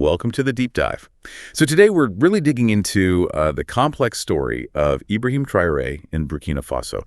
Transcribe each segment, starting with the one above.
Welcome to the Deep Dive. So today we're really digging into the complex story of Ibrahim Traore in Burkina Faso.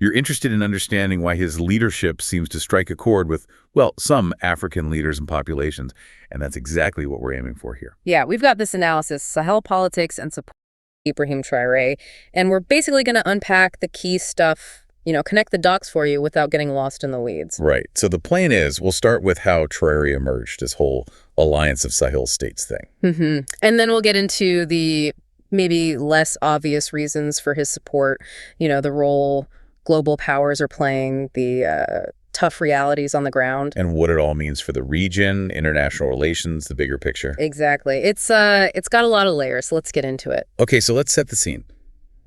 You're interested in understanding why his leadership seems to strike a chord with, well, some African leaders and populations, and that's exactly what we're aiming for here. Yeah, we've got this analysis, Sahel politics and support for Ibrahim Traore, and we're basically going to unpack the key stuff, connect the dots for you without getting lost in the weeds. Right. So the plan is we'll start with how Traore emerged, this whole alliance of Sahel states thing. And then we'll get into the maybe less obvious reasons for his support, the role global powers are playing, the tough realities on the ground. And what it all means for the region, international relations, the bigger picture. Exactly. It's got a lot of layers, so let's get into it. Okay, so let's set the scene.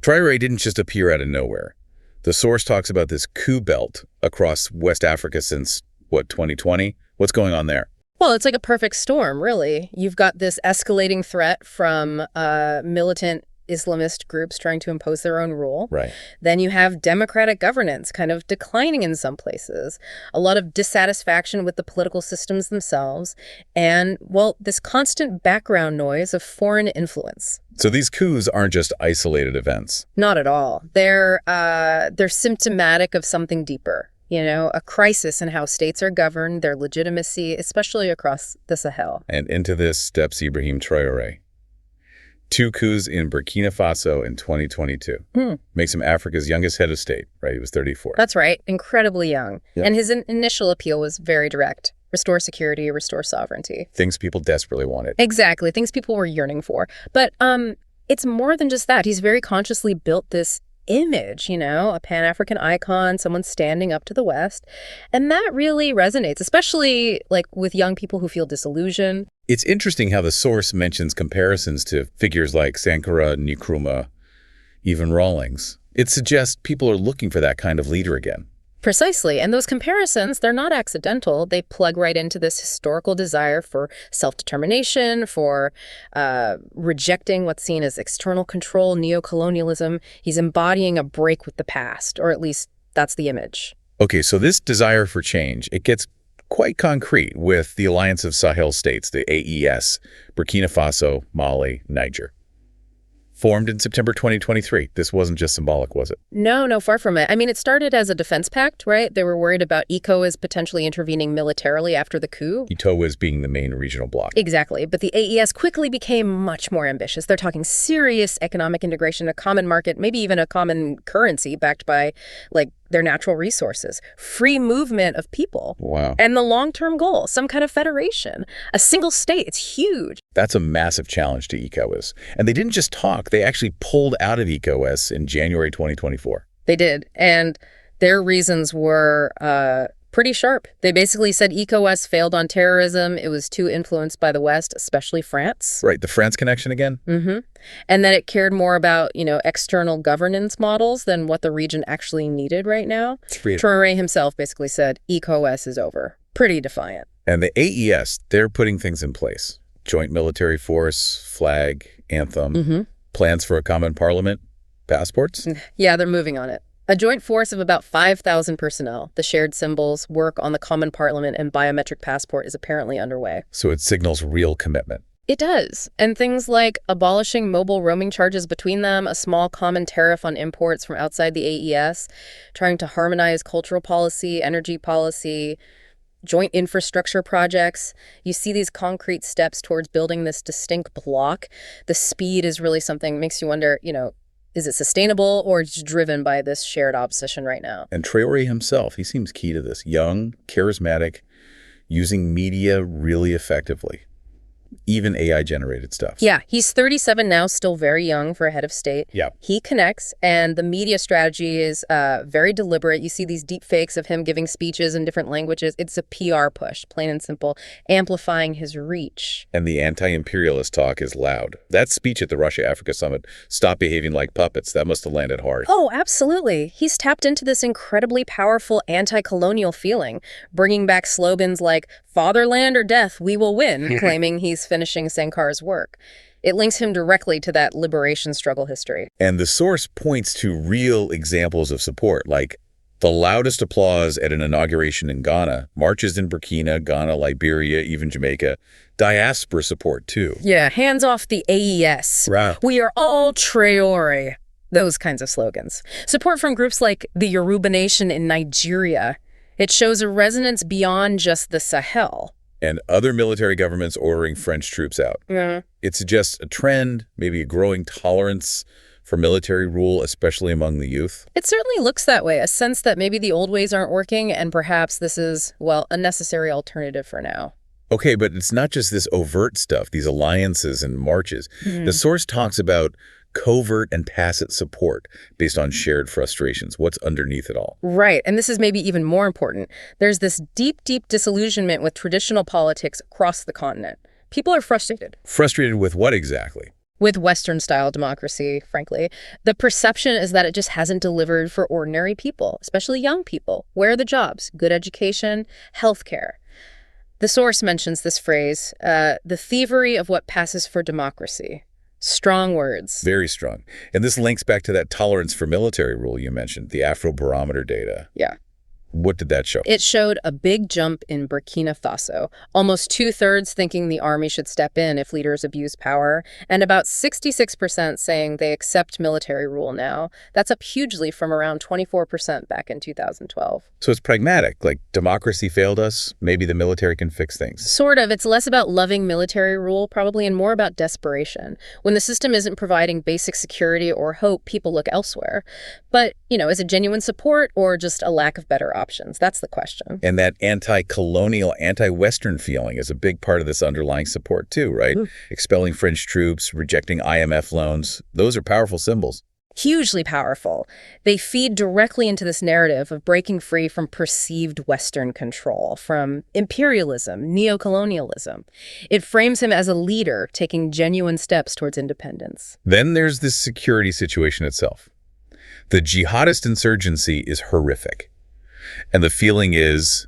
Traore didn't just appear out of nowhere. The source talks about this coup belt across West Africa since, 2020? What's going on there? Well, it's like a perfect storm, really. You've got this escalating threat from militant Islamist groups trying to impose their own rule. Right. Then you have democratic governance kind of declining in some places, a lot of dissatisfaction with the political systems themselves, and, well, this constant background noise of foreign influence. So these coups aren't just isolated events. Not at all. They're symptomatic of something deeper. A crisis in how states are governed, their legitimacy, especially across the Sahel. And into this steps Ibrahim Traore. 2 coups in Burkina Faso in 2022. Makes him Africa's youngest head of state, right? He was 34. That's right. Incredibly young. Yep. And his initial appeal was very direct. Restore security, restore sovereignty. Things people desperately wanted. Exactly. Things people were yearning for. But it's more than just that. He's very consciously built this image, a Pan-African icon, someone standing up to the West. And that really resonates, especially with young people who feel disillusioned. It's interesting how the source mentions comparisons to figures like Sankara, Nkrumah, even Rawlings. It suggests people are looking for that kind of leader again. Precisely. And those comparisons, they're not accidental. They plug right into this historical desire for self-determination, for rejecting what's seen as external control, neocolonialism. He's embodying a break with the past, or at least that's the image. Okay, so this desire for change, it gets quite concrete with the Alliance of Sahel States, the AES, Burkina Faso, Mali, Niger. Formed in September 2023. This wasn't just symbolic, was it? No, far from it. I mean, it started as a defense pact, right? They were worried about ECOWAS potentially intervening militarily after the coup. ECOWAS being the main regional bloc. Exactly. But the AES quickly became much more ambitious. They're talking serious economic integration, a common market, maybe even a common currency backed by, their natural resources, free movement of people. Wow. And the long-term goal, some kind of federation, a single state. It's huge. That's a massive challenge to ECOWAS. And they didn't just talk, they actually pulled out of ECOWAS in January 2024. They did. And their reasons were pretty sharp. They basically said ECOWAS failed on terrorism. It was too influenced by the West, especially France. Right, the France connection again? And that it cared more about, external governance models than what the region actually needed right now. Traore himself basically said ECOWAS is over. Pretty defiant. And the AES, they're putting things in place. Joint military force, flag, anthem, plans for a common parliament, passports? Yeah, they're moving on it. A joint force of about 5,000 personnel, the shared symbols, work on the common parliament, and biometric passport is apparently underway. So it signals real commitment. It does. And things like abolishing mobile roaming charges between them, a small common tariff on imports from outside the AES, trying to harmonize cultural policy, energy policy, joint infrastructure projects. You see these concrete steps towards building this distinct bloc. The speed is really something makes you wonder, is it sustainable or just driven by this shared obsession right now? And Traore himself, he seems key to this. Young, charismatic, using media really effectively. Even AI-generated stuff. Yeah, he's 37 now, still very young for a head of state. Yeah. He connects, and the media strategy is very deliberate. You see these deep fakes of him giving speeches in different languages. It's a PR push, plain and simple, amplifying his reach. And the anti-imperialist talk is loud. That speech at the Russia-Africa summit, stop behaving like puppets, that must have landed hard. Oh, absolutely. He's tapped into this incredibly powerful anti-colonial feeling, bringing back slogans like, "Fatherland or death, we will win," claiming he's finishing Sankar's work. It links him directly to that liberation struggle history. And the source points to real examples of support, like The loudest applause at an inauguration in Ghana, marches in Burkina, Ghana, Liberia, even Jamaica. Diaspora support, too. Yeah, hands off the AES. Right. We are all Traore. Those kinds of slogans. Support from groups like the Yoruba Nation in Nigeria. It shows a resonance beyond just the Sahel. And other military governments ordering French troops out. Yeah. It suggests a trend, maybe a growing tolerance for military rule, especially among the youth. It certainly looks that way, a sense that maybe the old ways aren't working and perhaps this is, well, a necessary alternative for now. Okay, but it's not just this overt stuff, these alliances and marches. The source talks about covert and tacit support based on shared frustrations. What's underneath it all? Right, and this is maybe even more important. There's this deep, deep disillusionment with traditional politics across the continent. People are frustrated. Frustrated with what exactly? With Western-style democracy, frankly. The perception is that it just hasn't delivered for ordinary people, especially young people. Where are the jobs? Good education, healthcare. The source mentions this phrase, the thievery of what passes for democracy. Strong words. Very strong. And this links back to that tolerance for military rule you mentioned, the Afrobarometer data. Yeah. What did that show? It showed a big jump in Burkina Faso, almost 2/3 thinking the army should step in if leaders abuse power, and about 66% saying they accept military rule now. That's up hugely from around 24% back in 2012. So it's pragmatic, like democracy failed us, maybe the military can fix things. Sort of. It's less about loving military rule, probably, and more about desperation. When the system isn't providing basic security or hope, people look elsewhere. But, is it genuine support or just a lack of better options? That's the question. And that anti-colonial, anti-Western feeling is a big part of this underlying support too, right? Expelling French troops, rejecting IMF loans. Those are powerful symbols. Hugely powerful. They feed directly into this narrative of breaking free from perceived Western control, from imperialism, neocolonialism. It frames him as a leader taking genuine steps towards independence. Then there's this security situation itself. The jihadist insurgency is horrific. And the feeling is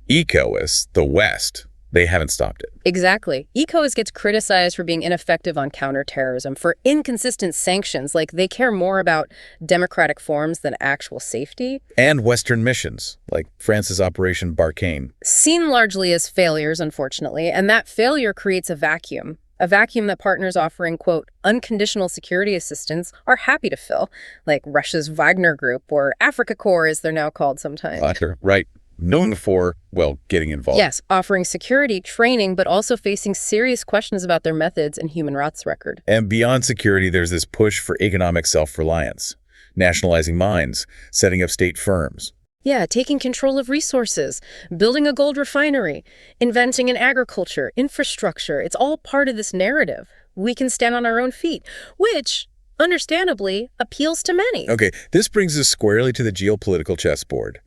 ECOWAS, the West, they haven't stopped it. Exactly. ECOWAS gets criticized for being ineffective on counterterrorism, for inconsistent sanctions, like they care more about democratic forms than actual safety. And Western missions, like France's Operation Barkhane. Seen largely as failures, unfortunately, and that failure creates a vacuum that partners offering, quote, unconditional security assistance are happy to fill, like Russia's Wagner Group or Africa Corps, as they're now called sometimes. Right. Known for, well, getting involved. Yes, offering security, training, but also facing serious questions about their methods and human rights record. And beyond security, there's this push for economic self-reliance, nationalizing mines, setting up state firms. Yeah, taking control of resources, building a gold refinery, inventing an agriculture, infrastructure. It's all part of this narrative. We can stand on our own feet, which, understandably, appeals to many. Okay, this brings us squarely to the geopolitical chessboard.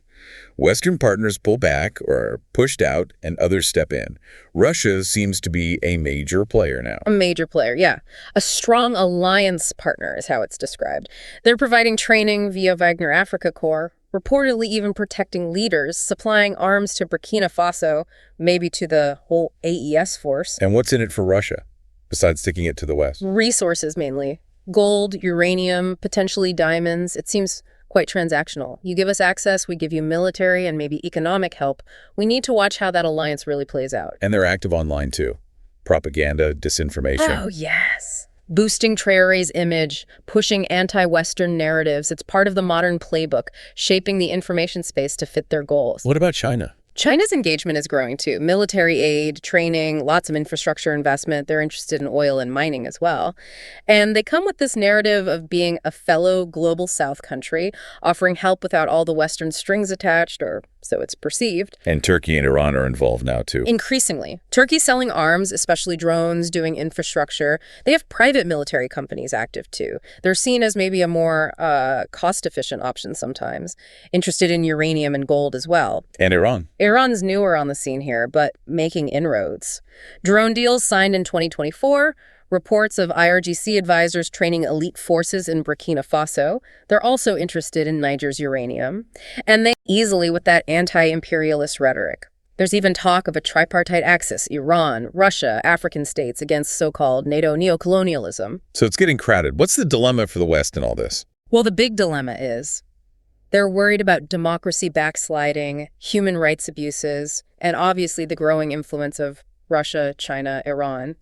Western partners pull back or are pushed out and others step in. Russia seems to be a major player now. A major player, yeah. A strong alliance partner is how it's described. They're providing training via Wagner Africa Corps, reportedly even protecting leaders, supplying arms to Burkina Faso, maybe to the whole AES force. And what's in it for Russia, besides sticking it to the West? Resources, mainly. Gold, uranium, potentially diamonds. It seems quite transactional. You give us access, we give you military and maybe economic help. We need to watch how that alliance really plays out. And they're active online, too. Propaganda, disinformation. Oh, yes. Boosting Traore's image, pushing anti-Western narratives. It's part of the modern playbook, shaping the information space to fit their goals. What about China? China's engagement is growing too. Military aid, training, lots of infrastructure investment. They're interested in oil and mining as well. And they come with this narrative of being a fellow global South country, offering help without all the Western strings attached, or so it's perceived. And Turkey and Iran are involved now too. Increasingly. Turkey's selling arms, especially drones, doing infrastructure. They have private military companies active too. They're seen as maybe a more cost-efficient option sometimes. Interested in uranium and gold as well. And Iran. Iran's newer on the scene here, but making inroads. Drone deals signed in 2024, reports of IRGC advisors training elite forces in Burkina Faso. They're also interested in Niger's uranium. And they easily with that anti-imperialist rhetoric. There's even talk of a tripartite axis, Iran, Russia, African states against so-called NATO neocolonialism. So it's getting crowded. What's the dilemma for the West in all this? Well, the big dilemma is, They're worried about democracy backsliding, human rights abuses, and obviously the growing influence of Russia, China, Iran.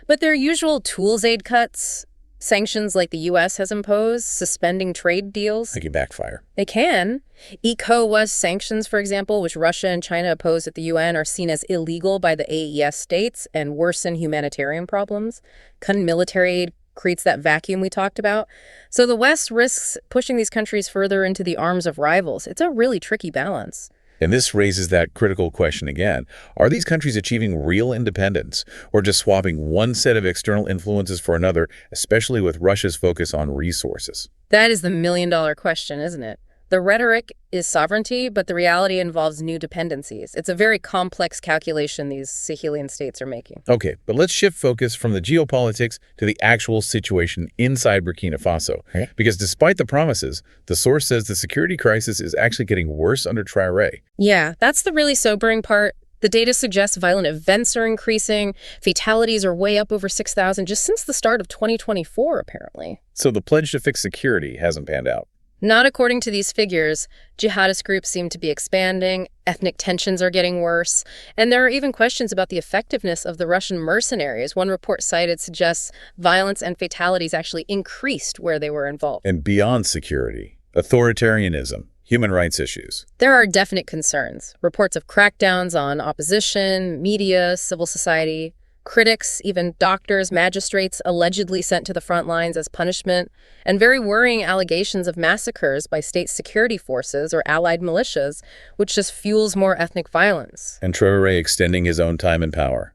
But their usual tools aid cuts, sanctions like the U.S. has imposed, suspending trade deals, They can backfire. they can. ECOWAS sanctions, for example, which Russia and China oppose at the UN, are seen as illegal by the AES states and worsen humanitarian problems. Military aid creates that vacuum we talked about. So the West risks pushing these countries further into the arms of rivals. It's a really tricky balance. And this raises that critical question again. Are these countries achieving real independence or just swapping one set of external influences for another, especially with Russia's focus on resources? That is the million-dollar question, isn't it? The rhetoric is sovereignty, but the reality involves new dependencies. It's a very complex calculation these Sahelian states are making. Okay, but let's shift focus from the geopolitics to the actual situation inside Burkina Faso. Okay. Because despite the promises, the source says the security crisis is actually getting worse under Traore. Yeah, that's the really sobering part. The data suggests violent events are increasing. Fatalities are way up over 6,000 just since the start of 2024, apparently. So the pledge to fix security hasn't panned out. Not according to these figures. Jihadist groups seem to be expanding, ethnic tensions are getting worse, and there are even questions about the effectiveness of the Russian mercenaries. One report cited suggests violence and fatalities actually increased where they were involved. And beyond security, authoritarianism, human rights issues. There are definite concerns. Reports of crackdowns on opposition, media, civil society. Critics, even doctors, magistrates allegedly sent to the front lines as punishment, and very worrying allegations of massacres by state security forces or allied militias, which just fuels more ethnic violence. And Traore extending his own time in power.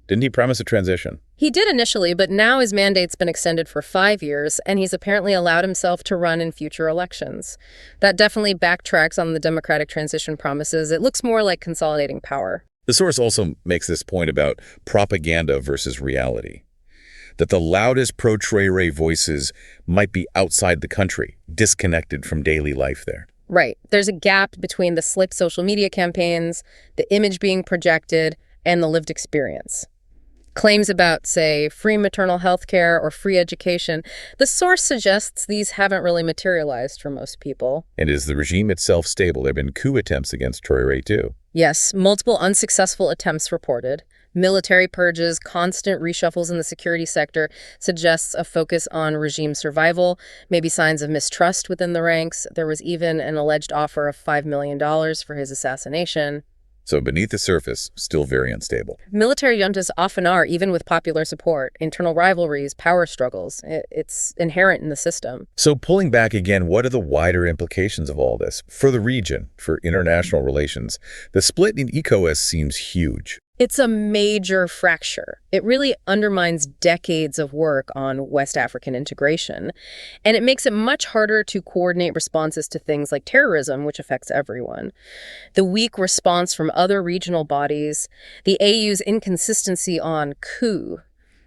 Didn't he promise a transition? He did initially, but now his mandate's been extended for 5 years, and he's apparently allowed himself to run in future elections. That definitely backtracks on the democratic transition promises. It looks more like consolidating power. The source also makes this point about propaganda versus reality, that the loudest pro-Traore voices might be outside the country, disconnected from daily life there. Right. There's a gap between the slick social media campaigns, the image being projected, and the lived experience. Claims about, say, free maternal health care or free education, the source suggests these haven't really materialized for most people. And is the regime itself stable? There have been coup attempts against Traore, too. Yes, multiple unsuccessful attempts reported. Military purges, constant reshuffles in the security sector suggests a focus on regime survival, maybe signs of mistrust within the ranks. There was even an alleged offer of $5 million for his assassination. So beneath the surface, still very unstable. Military juntas often are, even with popular support. Internal rivalries, power struggles. It's inherent in the system. So pulling back again, what are the wider implications of all this? For the region, for international relations, the split in ECOWAS seems huge. It's a major fracture. It really undermines decades of work on West African integration, and it makes it much harder to coordinate responses to things like terrorism, which affects everyone. The weak response from other regional bodies, the AU's inconsistency on coup,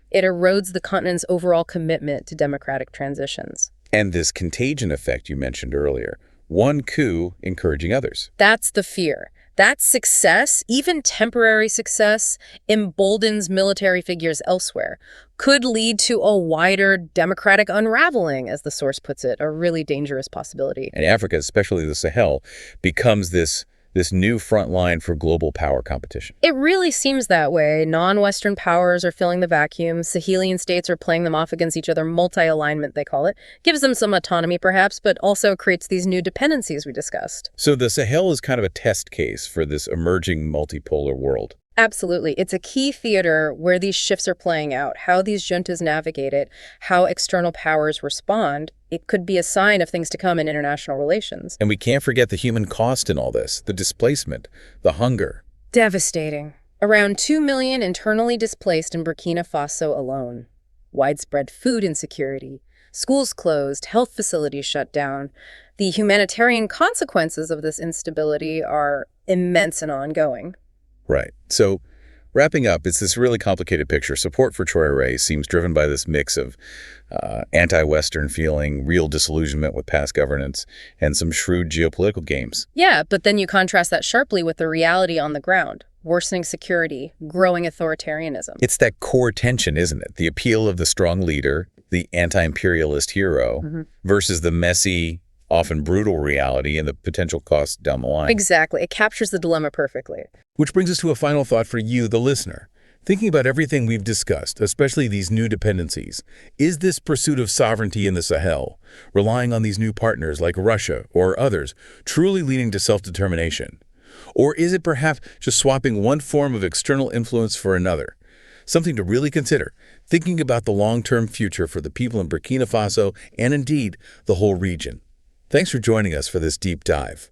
it erodes the continent's overall commitment to democratic transitions. And this contagion effect you mentioned earlier, one coup encouraging others. That's the fear. That success, even temporary success, emboldens military figures elsewhere, could lead to a wider democratic unraveling, as the source puts it, a really dangerous possibility. And Africa, especially the Sahel, becomes this new front line for global power competition. It really seems that way. Non-Western powers are filling the vacuum. Sahelian states are playing them off against each other. Multi-alignment, they call it. Gives them some autonomy, perhaps, but also creates these new dependencies we discussed. So the Sahel is kind of a test case for this emerging multipolar world. Absolutely. It's a key theater where these shifts are playing out, how these juntas navigate it, how external powers respond. It could be a sign of things to come in international relations. And we can't forget the human cost in all this, the displacement, the hunger. Devastating. Around 2 million internally displaced in Burkina Faso alone. Widespread food insecurity, schools closed, health facilities shut down. The humanitarian consequences of this instability are immense and ongoing. Right. So wrapping up, it's this really complicated picture. Support for Traore seems driven by this mix of anti-Western feeling, real disillusionment with past governance, and some shrewd geopolitical games. Yeah, but then you contrast that sharply with the reality on the ground. Worsening security, growing authoritarianism. It's that core tension, isn't it? The appeal of the strong leader, the anti-imperialist hero, versus the messy, often brutal reality and the potential costs down the line. Exactly. It captures the dilemma perfectly. Which brings us to a final thought for you, the listener. Thinking about everything we've discussed, especially these new dependencies, is this pursuit of sovereignty in the Sahel, relying on these new partners like Russia or others, truly leading to self-determination? Or is it perhaps just swapping one form of external influence for another? Something to really consider, thinking about the long-term future for the people in Burkina Faso and indeed the whole region. Thanks for joining us for this deep dive.